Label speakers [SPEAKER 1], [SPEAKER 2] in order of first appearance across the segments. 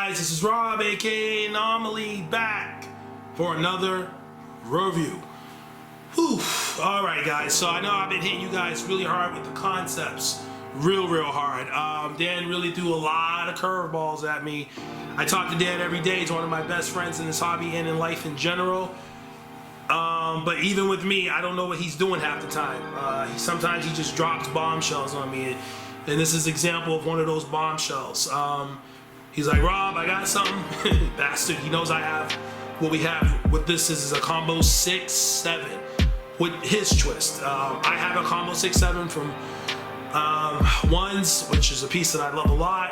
[SPEAKER 1] Guys, this is Rob, aka Anomaly, back for another review. Whew. Alright guys, so I know I've been hitting you guys really hard with the concepts. Real hard. Dan really threw a lot of curveballs at me. I talk to Dan every day. He's one of my best friends in this hobby and in life in general. But even with me, I don't know what he's doing half the time. Sometimes he just drops bombshells on me. And this is an example of one of those bombshells. He's like, Rob, I got something. Bastard, he knows I have. What we have with this is a combo 6-7 with his twist. I have a combo 6-7 from Ones, which is a piece that I love a lot.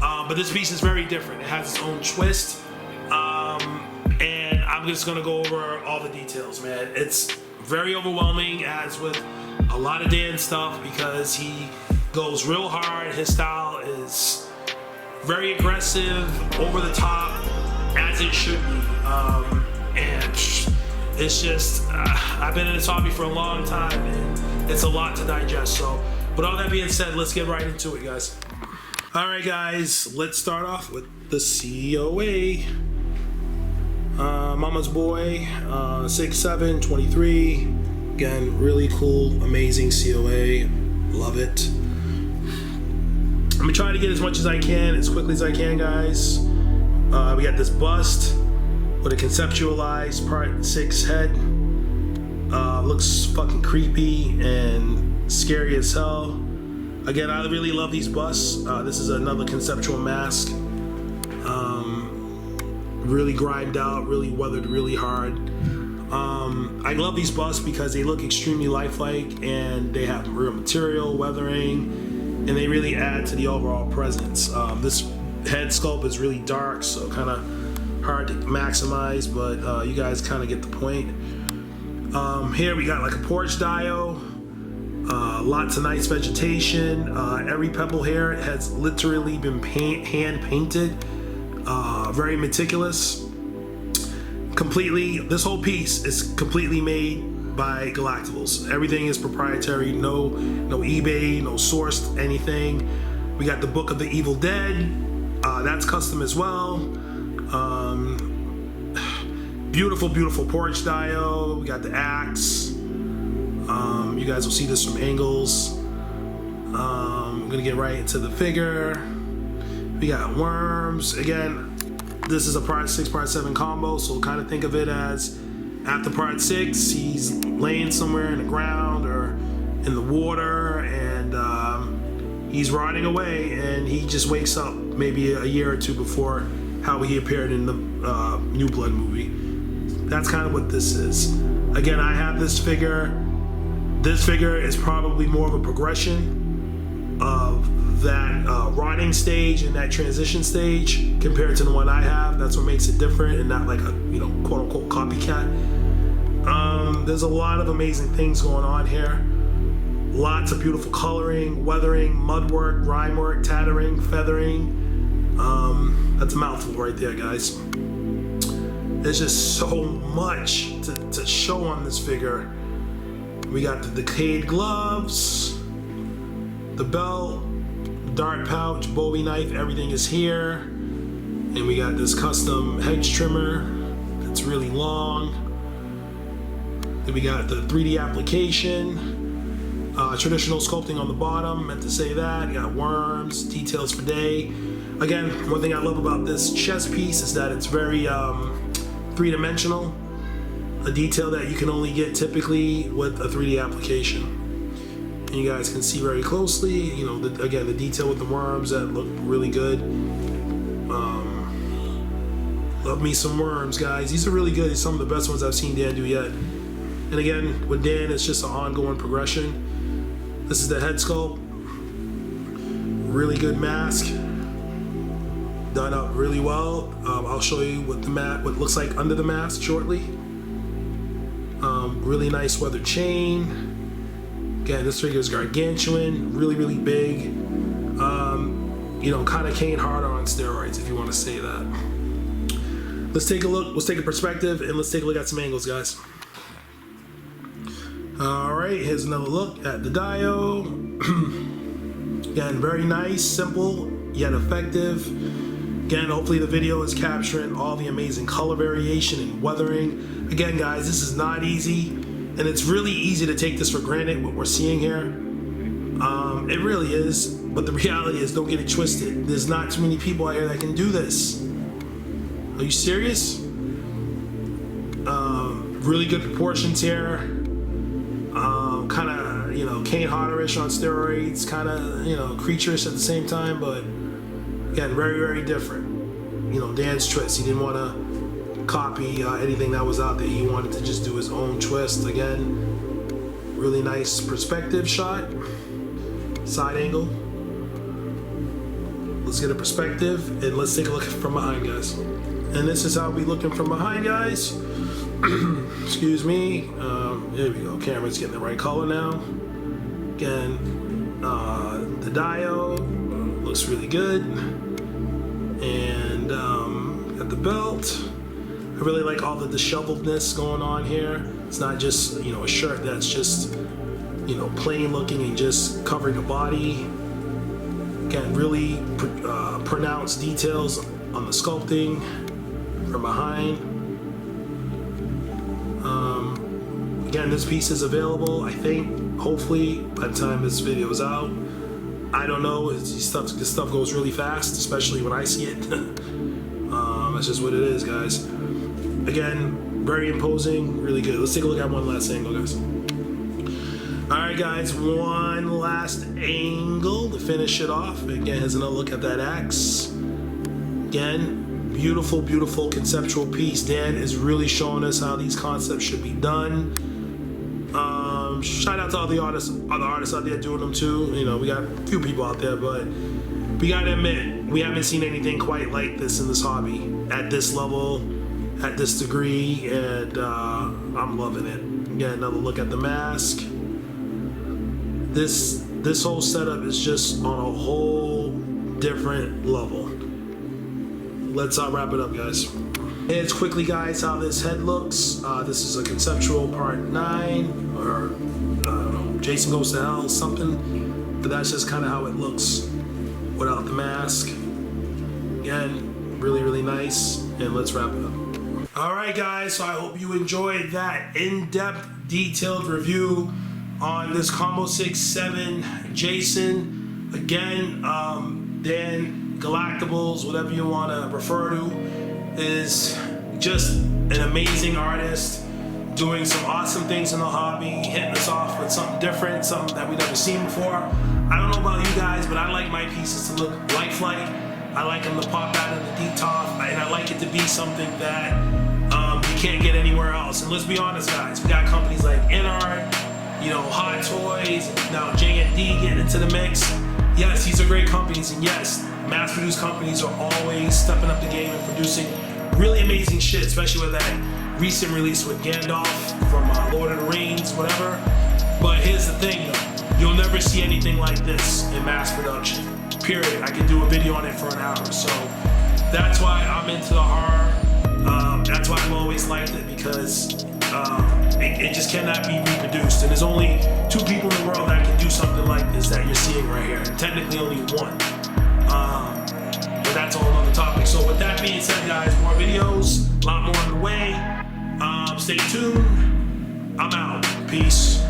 [SPEAKER 1] But this piece is very different. It has its own twist. And I'm just gonna go over all the details, man. It's very overwhelming, as with a lot of Dan stuff, because he goes real hard. His style is very aggressive, over the top, as it should be. And it's just, I've been in this hobby for a long time, and it's a lot to digest. So, with all that being said, let's get right into it, guys. All right, guys, let's start off with the COA. Mama's Boy, 6'7", 23. Again, really cool, amazing COA. Love it. I'm gonna try to get as much as I can, as quickly as I can, guys. We got this bust with a conceptualized part 6 head. Looks fucking creepy and scary as hell. Again, I really love these busts. This is another conceptual mask. Really grimed out, really weathered really hard. I love these busts because they look extremely lifelike, and they have real material, weathering, and they really add to the overall presence. This head sculpt is really dark, so kind of hard to maximize, but you guys kind of get the point. Here we got like a porch dio, lots of nice vegetation. Every pebble here has literally been hand painted. Very meticulous. Completely, this whole piece is completely made by Gallactibles. Everything is proprietary. No eBay, no sourced anything. We got the Book of the Evil Dead. That's custom as well. Beautiful porch dio. We got the axe. You guys will see this from angles. I'm gonna get right into the figure. We got worms. Again, this is a part 6, part 7 combo, so kind of think of it as after part 6, he's laying somewhere in the ground or in the water, and he's rotting away, and he just wakes up maybe a year or two before how he appeared in the New Blood movie. That's kind of what this is. Again, I have this figure. This figure is probably more of a progression of that rotting stage and that transition stage compared to the one I have. That's what makes it different, and not like a quote unquote copycat. There's a lot of amazing things going on here. Lots of beautiful coloring, weathering, mud work, grime work, tattering, feathering. That's a mouthful right there, guys. There's just so much to show on this figure. We got the decayed gloves, the belt, dart pouch, Bowie knife, everything is here. And we got this custom hedge trimmer that's really long. Then we got the 3D application, traditional sculpting on the bottom, meant to say that. You got worms, details for day. Again, one thing I love about this chest piece is that it's very three-dimensional, a detail that you can only get typically with a 3D application. And you guys can see very closely, again, the detail with the worms that look really good. Love me some worms, guys. These are really good. These are some of the best ones I've seen Dan do yet. And again, with Dan, it's just an ongoing progression. This is the head sculpt. Really good mask. Done up really well. I'll show you what what looks like under the mask shortly. Really nice weathered chain. Again, this figure is gargantuan, really big. Kind of Kane Harder on steroids, if you want to say that. Let's take a look. Let's take a perspective, and let's take a look at some angles, guys. All right, here's another look at the dio. Again, very nice, simple, yet effective. Again, hopefully the video is capturing all the amazing color variation and weathering. Again, guys, this is not easy, and it's really easy to take this for granted, what we're seeing here. It really is, but the reality is, don't get it twisted. There's not too many people out here that can do this. Are you serious? Really good proportions here. Kind of, you know, Kane Hodder-ish on steroids, kind of, you know, creature-ish at the same time, but again, very, very different. You know, Dan's twist. He didn't want to copy anything that was out there. He wanted to just do his own twist. Again, really nice perspective shot, side angle. Let's get a perspective and let's take a look from behind, guys. And this is how we looking from behind, guys. Excuse me. There we go. Camera's getting the right color now. Again, the diode looks really good. And got the belt. I really like all the disheveledness going on here. It's not just, you know, a shirt that's just, you know, plain looking and just covering the body. Again, really pronounced details on the sculpting from behind. Again, this piece is available, I think, hopefully, by the time this video is out. I don't know, this stuff goes really fast, especially when I see it. That's just what it is, guys. Again, very imposing, really good. Let's take a look at one last angle, guys. Alright, guys, one last angle to finish it off. Again, here's another look at that axe. Again, beautiful, beautiful conceptual piece. Dan is really showing us how these concepts should be done. Shout out to all the artists out there doing them too. You know, we got a few people out there, but we gotta admit, we haven't seen anything quite like this in this hobby at this level, at this degree, and I'm loving it. Again, another look at the mask. This whole setup is just on a whole different level. Let's wrap it up, guys. Here's quickly, guys, how this head looks. This is a conceptual part 9, or I don't know, Jason Goes to Hell, something. But that's just kind of how it looks without the mask. Again, really, really nice. And let's wrap it up. All right, guys. So I hope you enjoyed that in-depth, detailed review on this Combo 6-7 Jason. Again, Dan Gallactibles, whatever you want to refer to, is just an amazing artist doing some awesome things in the hobby, hitting us off with something different, something that we've never seen before. I don't know about you guys, but I like my pieces to look lifelike. I like them to pop out of the D-top, and I like it to be something that you can't get anywhere else. And let's be honest, guys, we got companies like InArt, you know, Hot Toys, now J&D getting into the mix. Yes, these are great companies, and yes, mass-produced companies are always stepping up the game and producing really amazing shit, especially with that recent release with Gandalf from Lord of the Rings, whatever. But here's the thing, though. You'll never see anything like this in mass production, period. I could do a video on it for an hour. So that's why I'm into the horror. That's why I've always liked it, because it just cannot be reproduced. And there's only 2 people in the world that can do something like this that you're seeing right here. And technically only 1. But that's a whole other topic. So with that being said, guys, more videos, a lot more on the way. Stay tuned. I'm out. Peace.